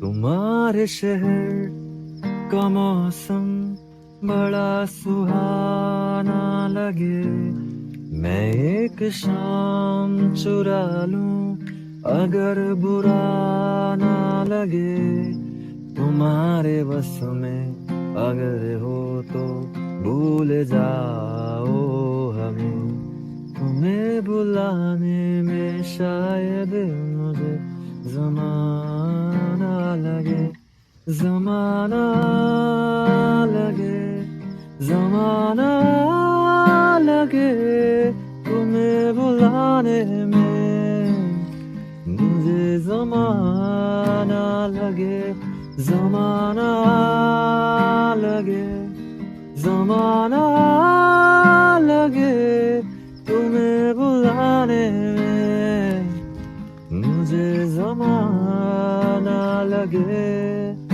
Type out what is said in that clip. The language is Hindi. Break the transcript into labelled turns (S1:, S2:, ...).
S1: तुम्हारे शहर का मौसम बड़ा सुहाना लगे। मैं एक शाम चुरा लूं अगर बुरा ना लगे। तुम्हारे बस में अगर हो तो भूल जाओ हमें। तुम्हें बुलाने में शायद मुझे ज़माना लगे। ज़माना लगे, ज़माना लगे। तुम्हें बुलाने में मुझे ज़माना लगे। ज़माना लगे, ज़माना लगे। तुम्हें बुलाने में मुझे ज़माना लगे।